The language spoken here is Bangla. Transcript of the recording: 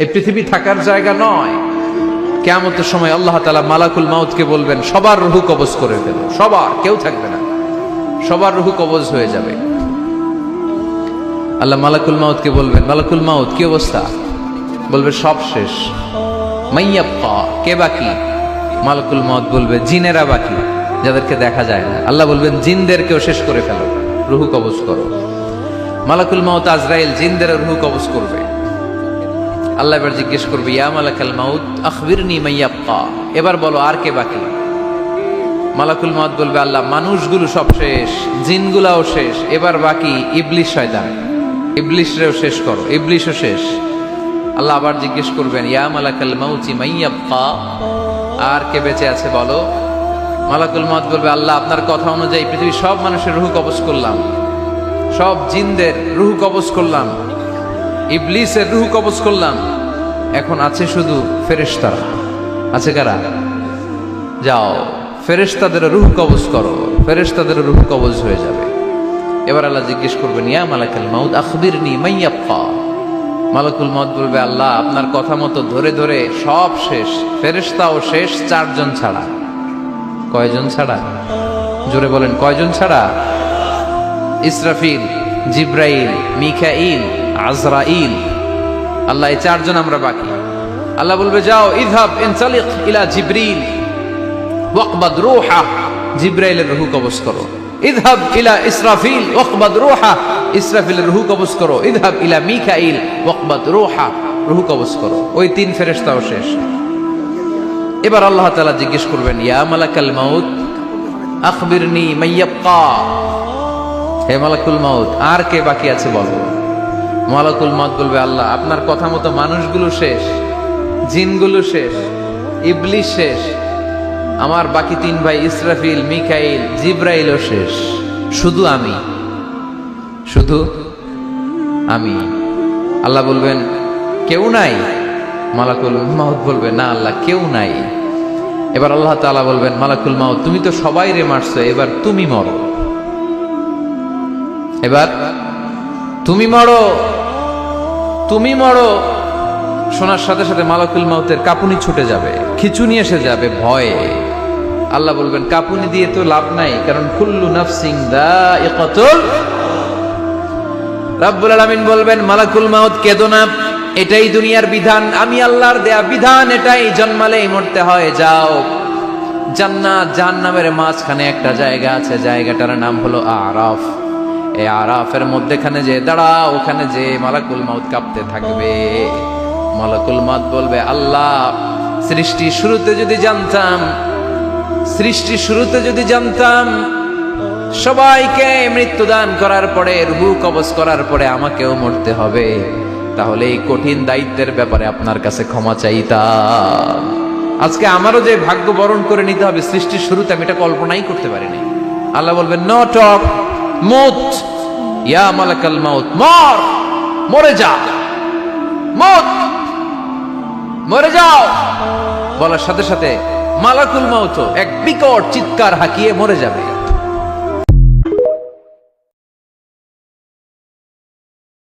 এই পৃথিবী থাকার জায়গা নয়। কিয়ামতের সময় আল্লাহ তাআলা মালাকুল মাউতকে বলবেন সবার রূহ কবজ করে ফেলো, সবার, কেউ থাকবে না, সবার রূহ কবজ হয়ে যাবে। আল্লাহ মালাকুল মাউতকে বলবেন, মালাকুল মাউত কি অবস্থা? বলবে সব শেষ। মাইয়াবকা, কে বাকি? মালাকুল মাউত বলবে জিনেরা বাকি, যাদেরকে দেখা যায় না। আল্লাহ বলবেন জিনদেরকেও শেষ করে ফেলো, রূহ কবজ করো। মালাকুল মাউত আজরাইল জিনদের রূহ কবজ করবে। আল্লাহ এবার জিজ্ঞেস করবে, ইয়া মালাকাল মাউত আখবিরনি মাইয়াবকা, এবার বলো আর কে বাকি? মালাকুল মাউত বলবে, আল্লাহ মানুষগুলো সব শেষ, জিনগুলাও শেষ, এবার বাকি ইবলিশ শয়তান, ইবলিশরেও শেষ করো, ইবলিশও শেষ। আল্লাহ আবার জিজ্ঞেস করবেন, ইয়া মালাকাল মাউতি মাইয়াবকা, আর কে বেঁচে আছে বলো। মালাকুল মাউত বলবে, আল্লাহ আপনার কথা অনুযায়ী পৃথিবীর সব মানুষের রূহ কবজ করলাম, সব জিনদের রূহ কবজ করলাম, ইবলিসের রূহ কবজ করলাম, এখন আছে শুধু ফেরেশতারা। আছে কারা? যাও ফেরেশতাদের রূহ কবজ করো, ফেরেশতাদের রূহ কবজ হয়ে যাবে। এবার আল্লাহ জিজ্ঞেস করবেন, ইয়া মালাকাল মাউত আখবিরনি মাইয়াবকা। মালাকুল মাউত বলবে, আল্লাহ আপনার কথা মতো ধরে ধরে সব শেষ, ফেরেশতাও শেষ, 4 জন ছাড়া। কয়জন ছাড়া? জোরে বলেন, কয়জন ছাড়া? ইসরাফিল, জিব্রাইল, মিকাইল, আজরাইল। আল্লাহ এই 4 জন আমরা বাকি। আল্লাহ বলবে, যাও ইযহাব ইনতালিক ইলা জিবরিল ওয়াকবাদ রূহা, জিব্রাইলের রূহ কবজ করো। ইযহাব ইলা ইসরাফিল ওয়াকবাদ রূহা, ইসরাফিলের রূহ কবজ করো। ইযহাব ইলা মিকাইল ওয়াকবাদ রূহা, রূহ কবজ করো। ওই 3 ফেরেশতাও শেষ। এবার আল্লাহ তাআলা জিজ্ঞেস করবেন, ইয়া মালাকাল মাউত আখবিরনি মাইয়াবকা, হে মালাকুল মাউত আর কে বাকি আছে বলো। মালাকুল মাউত বলবে, আল্লাহ আপনার কথা মতো মানুষগুলো শেষ, জিনগুলো শেষ, ইবলিশ শেষ, আমার বাকি 3 ভাই ইসরাফিল, মিকাইল, জিব্রাইলও শেষ, শুধু আমি, শুধু আমি। আল্লাহ বলবেন, কেউ নাই? মালাকুল মাউত বলবে, না আল্লাহ কেউ নাই। এবার আল্লাহ তাআলা বলবেন, মালাকুল মাউত তুমি তো সবাই রে মারছো, এবার তুমি মরো, এবার তুমি মরো, তুমি মরো। শোনার সাথে সাথে মালাকুল মাউতের কাঁপুনি ছুটে যাবে, খিঁচুনি এসে যাবে ভয়ে। আল্লাহ বলবেন, কাঁপুনি দিয়ে তো লাভ নাই, কারণ কুল্লু নাফসিন যায়িকাতুল। রাব্বুল আলামিন বলবেন, মালাকুল মাউত কেঁদো না, এটাই দুনিয়ার বিধান, আমি আল্লাহর দেয়া বিধান, এটাই জন্মালেই মরতে হয়। যাও জান্নাত জাহান্নামের মাঝখানে একটা জায়গা আছে, জায়গাটার নাম হলো আরাফ। এই আরাফের মধ্যেখানে যে দাঁড়াও, ওখানে যে মালাকুল মাউত কাঁপতে থাকবে। মালাকুল মাউত বলবে, আল্লাহ সৃষ্টি শুরুতে যদি জানতাম, সৃষ্টি শুরুতে যদি জানতাম সবাইকে মৃত্যুদান করার পরে, রূহ কবজ করার পরে আমাকেও মরতে হবে, তাহলে এই কঠিন দায়িত্বের ব্যাপারে আপনার কাছে ক্ষমা চাইতাম। আজকে আমারও যে ভাগ্য বরণ করে নিতে হবে সৃষ্টির শুরুতে, আমি এটা কল্পনাই করতে পারিনি। আল্লাহ বলবেন, নো টক, মুত, ইয়া মালাকাল মাউত, মর, মরে যা, মুত, মরে যাও। বলার সাথে সাথে মালাকুল মাউত এক বিকট চিৎকার হাঁকিয়ে মরে যাবে।